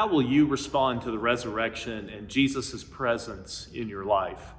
how will you respond to the resurrection and Jesus' presence in your life?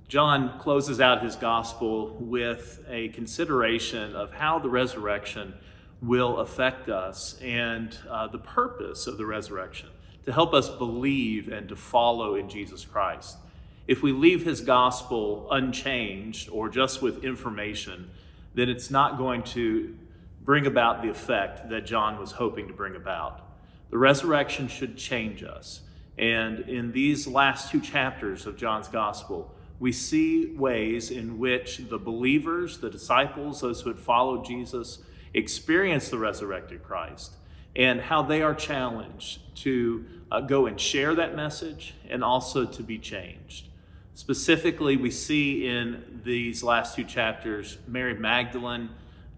John closes out his gospel with a consideration of how the resurrection will affect us and the purpose of the resurrection to help us believe and to follow in Jesus Christ. If we leave his gospel unchanged or just with information, then it's not going to bring about the effect that John was hoping to bring about. The resurrection should change us. And in these last two chapters of John's gospel, we see ways in which the believers, the disciples, those who had followed Jesus, experienced the resurrected Christ, and how they are challenged to go and share that message and also to be changed. Specifically, we see in these last two chapters, Mary Magdalene,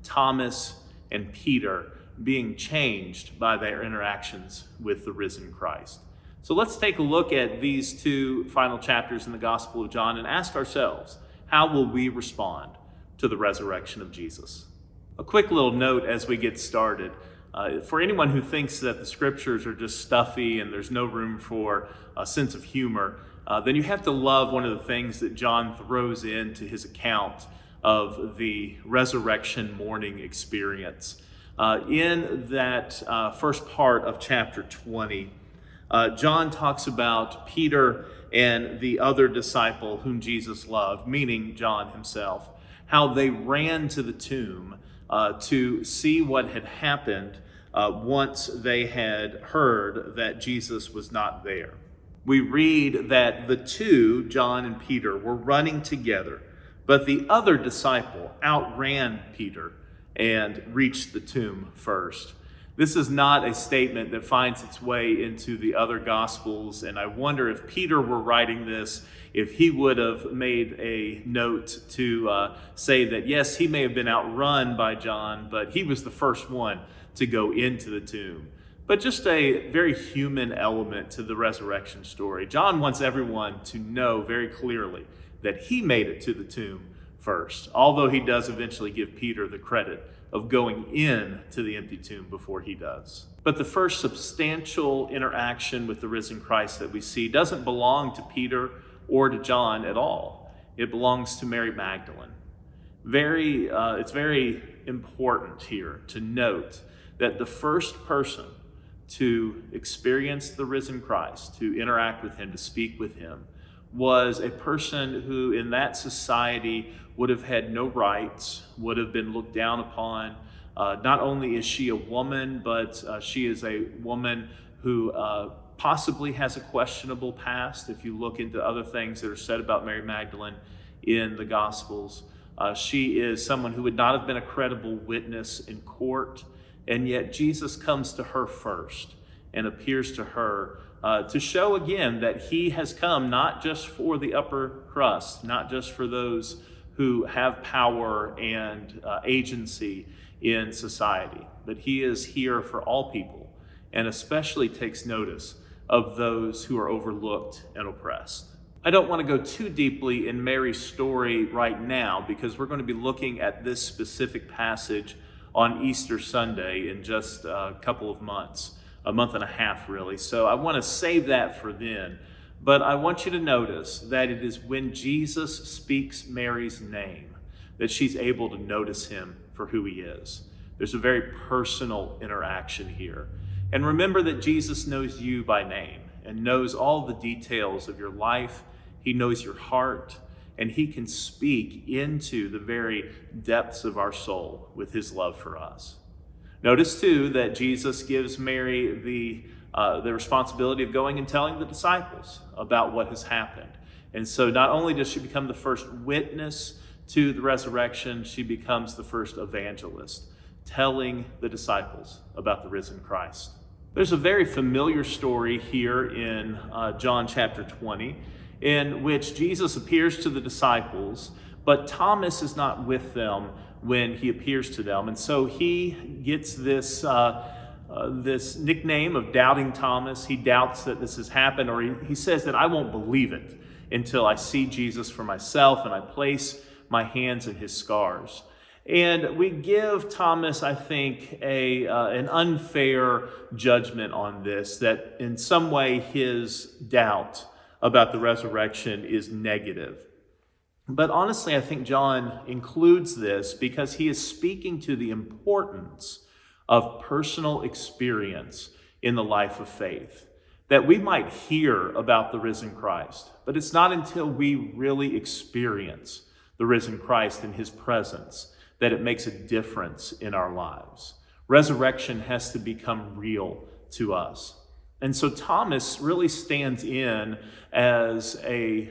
Thomas, and Peter being changed by their interactions with the risen Christ. So let's take a look at these two final chapters in the Gospel of John and ask ourselves, how will we respond to the resurrection of Jesus? A quick little note as we get started. For anyone who thinks that the scriptures are just stuffy and there's no room for a sense of humor, then you have to love one of the things that John throws into his account of the resurrection morning experience. In that first part of chapter 20, John talks about Peter and the other disciple whom Jesus loved, meaning John himself, how they ran to the tomb to see what had happened once they had heard that Jesus was not there. We read that the two, John and Peter, were running together, but the other disciple outran Peter and reached the tomb first. This is not a statement that finds its way into the other Gospels, and I wonder if Peter were writing this, if he would have made a note to say that, yes, he may have been outrun by John, but he was the first one to go into the tomb. But just a very human element to the resurrection story. John wants everyone to know very clearly that he made it to the tomb first, although he does eventually give Peter the credit of going in to the empty tomb before he does. But the first substantial interaction with the risen Christ that we see doesn't belong to Peter or to John at all. It belongs to Mary Magdalene. It's very important here to note that the first person to experience the risen Christ, to interact with him, to speak with him, was a person who in that society would have had no rights, would have been looked down upon. Not only is she a woman, but she is a woman who possibly has a questionable past. If you look into other things that are said about Mary Magdalene in the Gospels, she is someone who would not have been a credible witness in court, and yet Jesus comes to her first and appears to her to show again that he has come not just for the upper crust, not just for those who have power and agency in society, but he is here for all people and especially takes notice of those who are overlooked and oppressed. I don't want to go too deeply in Mary's story right now because we're going to be looking at this specific passage on Easter Sunday in just a couple of months, a month and a half really. So I want to save that for then. But I want you to notice that it is when Jesus speaks Mary's name that she's able to notice him for who he is. There's a very personal interaction here. And remember that Jesus knows you by name and knows all the details of your life. He knows your heart, and he can speak into the very depths of our soul with his love for us. Notice too that Jesus gives Mary the responsibility of going and telling the disciples about what has happened. And so not only does she become the first witness to the resurrection, she becomes the first evangelist, telling the disciples about the risen Christ. There's a very familiar story here in John chapter 20, in which Jesus appears to the disciples, but Thomas is not with them when he appears to them. And so he gets this nickname of Doubting Thomas. He doubts that this has happened, or he says that I won't believe it until I see Jesus for myself and I place my hands in his scars. And we give Thomas, I think, an unfair judgment on this, that in some way his doubt about the resurrection is negative. But honestly, I think John includes this because he is speaking to the importance of personal experience in the life of faith. That we might hear about the risen Christ, but it's not until we really experience the risen Christ in his presence that it makes a difference in our lives. Resurrection has to become real to us. And so Thomas really stands in as a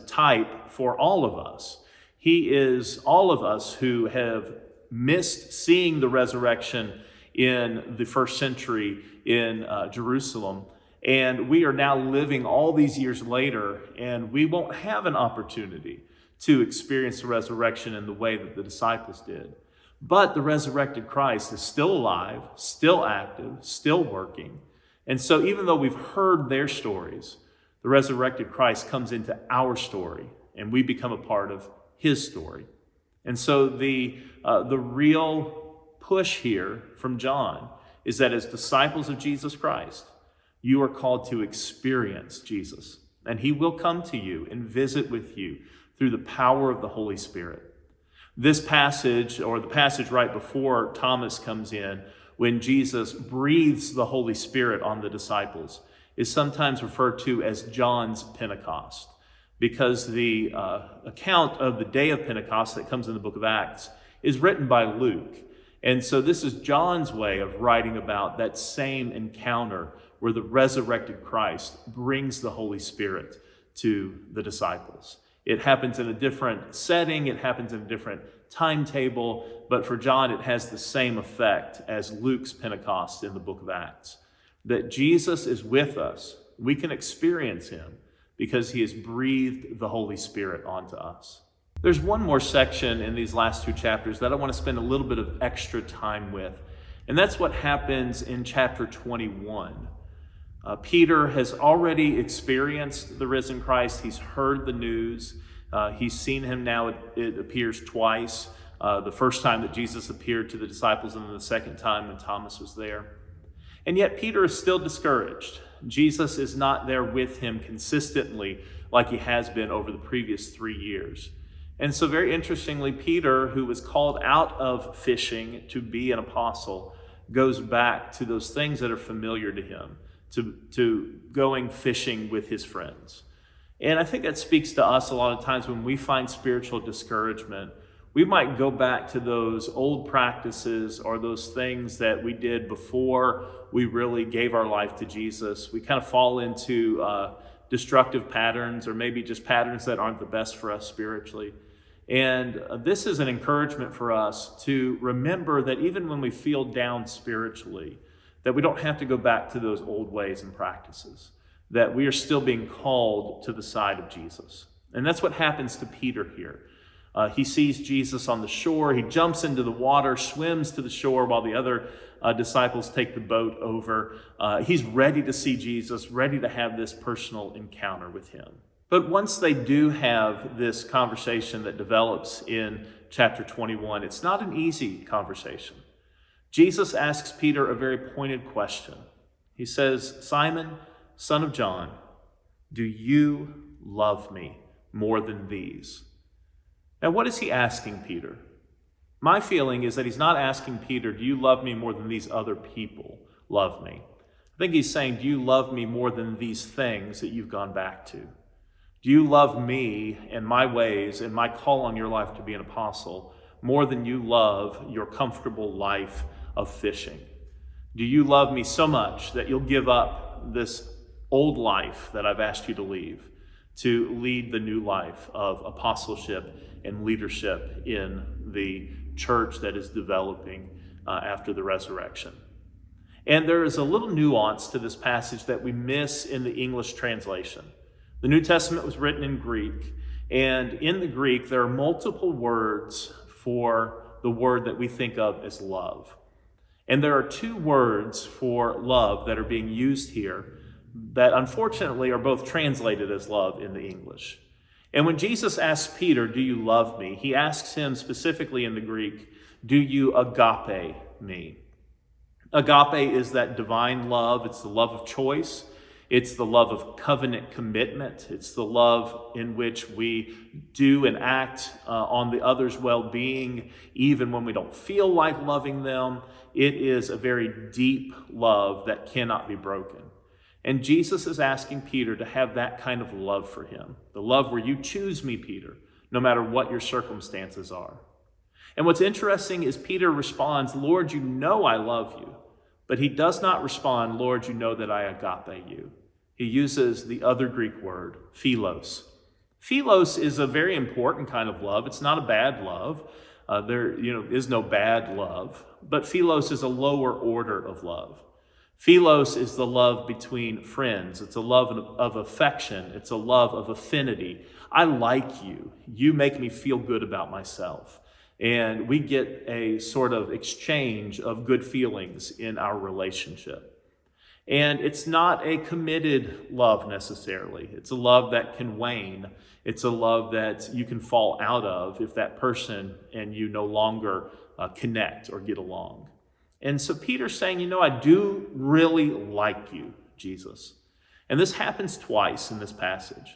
type for all of us. He is all of us who have missed seeing the resurrection in the first century in Jerusalem. And we are now living all these years later, and we won't have an opportunity to experience the resurrection in the way that the disciples did. But the resurrected Christ is still alive, still active, still working. And so even though we've heard their stories, the resurrected Christ comes into our story, and we become a part of his story. And so the real push here from John is that as disciples of Jesus Christ, you are called to experience Jesus, and he will come to you and visit with you through the power of the Holy Spirit. This passage, or the passage right before Thomas comes in, when Jesus breathes the Holy Spirit on the disciples, is sometimes referred to as John's Pentecost, because the account of the day of Pentecost that comes in the book of Acts is written by Luke. And so this is John's way of writing about that same encounter where the resurrected Christ brings the Holy Spirit to the disciples. It happens in a different setting, it happens in a different timetable, but for John it has the same effect as Luke's Pentecost in the book of Acts. That Jesus is with us, we can experience him because he has breathed the Holy Spirit onto us. There's one more section in these last two chapters that I want to spend a little bit of extra time with, and that's what happens in chapter 21. Peter has already experienced the risen Christ. He's heard the news. He's seen him now, it appears twice. The first time that Jesus appeared to the disciples, and then the second time when Thomas was there. And yet Peter is still discouraged. Jesus is not there with him consistently like he has been over the previous 3 years. And so very interestingly, Peter, who was called out of fishing to be an apostle, goes back to those things that are familiar to him, to going fishing with his friends. And I think that speaks to us a lot of times when we find spiritual discouragement. We might go back to those old practices or those things that we did before we really gave our life to Jesus. We kind of fall into destructive patterns, or maybe just patterns that aren't the best for us spiritually. And this is an encouragement for us to remember that even when we feel down spiritually, that we don't have to go back to those old ways and practices, that we are still being called to the side of Jesus. And that's what happens to Peter here. He sees Jesus on the shore. He jumps into the water, swims to the shore while the other disciples take the boat over. He's ready to see Jesus, ready to have this personal encounter with him. But once they do have this conversation that develops in chapter 21, it's not an easy conversation. Jesus asks Peter a very pointed question. He says, "Simon, son of John, do you love me more than these?" Now, what is he asking Peter? My feeling is that he's not asking Peter, "Do you love me more than these other people love me?" I think he's saying, "Do you love me more than these things that you've gone back to? Do you love me and my ways and my call on your life to be an apostle more than you love your comfortable life of fishing? Do you love me so much that you'll give up this old life that I've asked you to leave to lead the new life of apostleship and leadership in the church that is developing after the resurrection?" And there is a little nuance to this passage that we miss in the English translation. The New Testament was written in Greek, and in the Greek there are multiple words for the word that we think of as love. And there are two words for love that are being used here that unfortunately are both translated as love in the English. And when Jesus asks Peter, do you love me? He asks him specifically in the Greek, do you agape me? Agape is that divine love. It's the love of choice. It's the love of covenant commitment. It's the love in which we do and act on the other's well-being, even when we don't feel like loving them. It is a very deep love that cannot be broken. And Jesus is asking Peter to have that kind of love for him, the love where you choose me, Peter, no matter what your circumstances are. And what's interesting is Peter responds, Lord, you know I love you. But he does not respond, Lord, you know that I agape you. He uses the other Greek word, philos. Philos is a very important kind of love. It's not a bad love. There is no bad love. But philos is a lower order of love. Philos is the love between friends. It's a love of affection. It's a love of affinity. I like you. You make me feel good about myself. And we get a sort of exchange of good feelings in our relationship. And it's not a committed love necessarily. It's a love that can wane. It's a love that you can fall out of if that person and you no longer connect or get along. And so Peter's saying, I do really like you, Jesus. And this happens twice in this passage.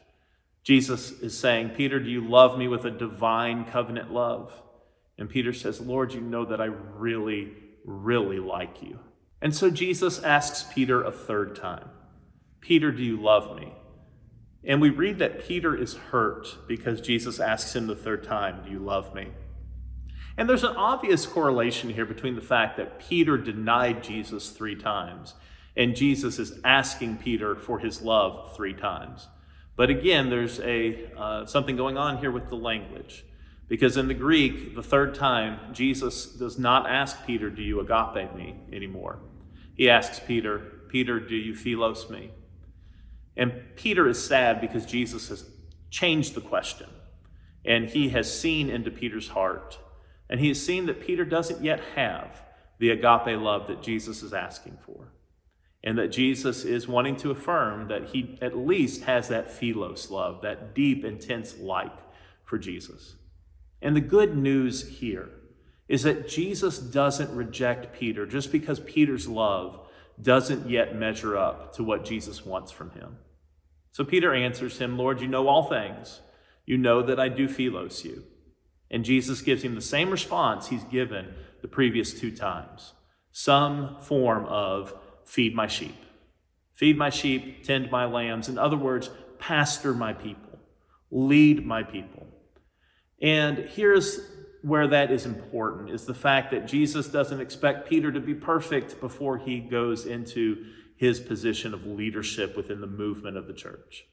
Jesus is saying, Peter, do you love me with a divine covenant love? And Peter says, Lord, you know that I really, really like you. And so Jesus asks Peter a third time, Peter, do you love me? And we read that Peter is hurt because Jesus asks him the third time, do you love me? And there's an obvious correlation here between the fact that Peter denied Jesus 3 times and Jesus is asking Peter for his love 3 times. But again, there's something going on here with the language. Because in the Greek, the third time, Jesus does not ask Peter, do you agape me anymore? He asks Peter, Peter, do you philos me? And Peter is sad because Jesus has changed the question. And he has seen into Peter's heart. And he has seen that Peter doesn't yet have the agape love that Jesus is asking for. And that Jesus is wanting to affirm that he at least has that philos love, that deep, intense like for Jesus. And the good news here is that Jesus doesn't reject Peter just because Peter's love doesn't yet measure up to what Jesus wants from him. So Peter answers him, Lord, you know all things. You know that I do philos you. And Jesus gives him the same response he's given the previous 2 times. Some form of feed my sheep. Feed my sheep, tend my lambs. In other words, pastor my people. Lead my people. And here's where that is important, is the fact that Jesus doesn't expect Peter to be perfect before he goes into his position of leadership within the movement of the church.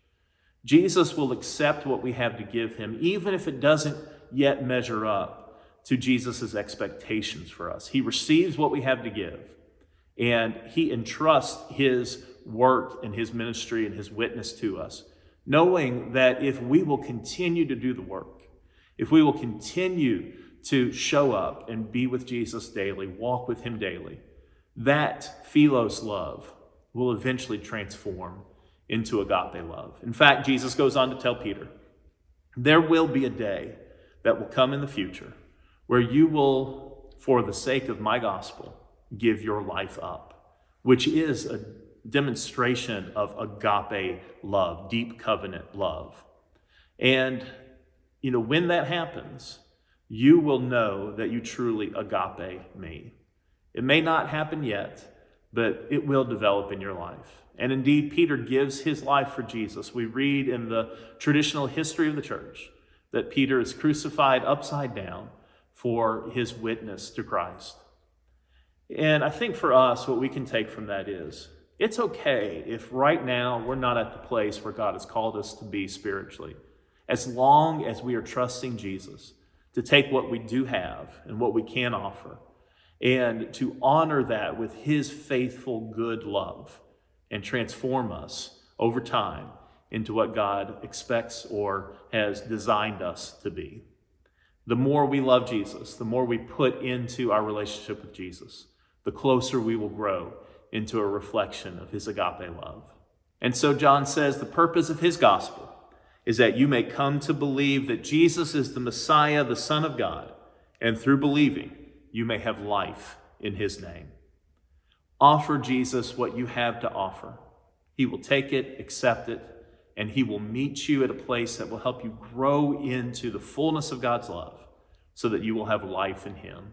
Jesus will accept what we have to give him, even if it doesn't yet measure up to Jesus' expectations for us. He receives what we have to give, and he entrusts his work and his ministry and his witness to us, knowing that if we will continue to do the work, if we will continue to show up and be with Jesus daily, walk with him daily, that philos love will eventually transform into agape love. In fact, Jesus goes on to tell Peter, there will be a day that will come in the future where you will, for the sake of my gospel, give your life up, which is a demonstration of agape love, deep covenant love. And when that happens, you will know that you truly agape me. It may not happen yet, but it will develop in your life. And indeed, Peter gives his life for Jesus. We read in the traditional history of the church that Peter is crucified upside down for his witness to Christ. And I think for us, what we can take from that is, it's okay if right now we're not at the place where God has called us to be spiritually, as long as we are trusting Jesus to take what we do have and what we can offer and to honor that with his faithful good love and transform us over time into what God expects or has designed us to be. The more we love Jesus, the more we put into our relationship with Jesus, the closer we will grow into a reflection of his agape love. And so John says the purpose of his gospel is that you may come to believe that Jesus is the Messiah, the Son of God, and through believing, you may have life in his name. Offer Jesus what you have to offer. He will take it, accept it, and he will meet you at a place that will help you grow into the fullness of God's love so that you will have life in him.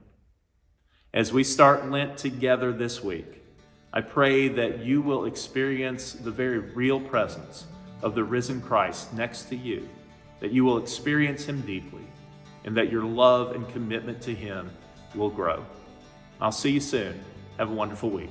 As we start Lent together this week, I pray that you will experience the very real presence of the risen Christ next to you, that you will experience him deeply, and that your love and commitment to him will grow. I'll see you soon. Have a wonderful week.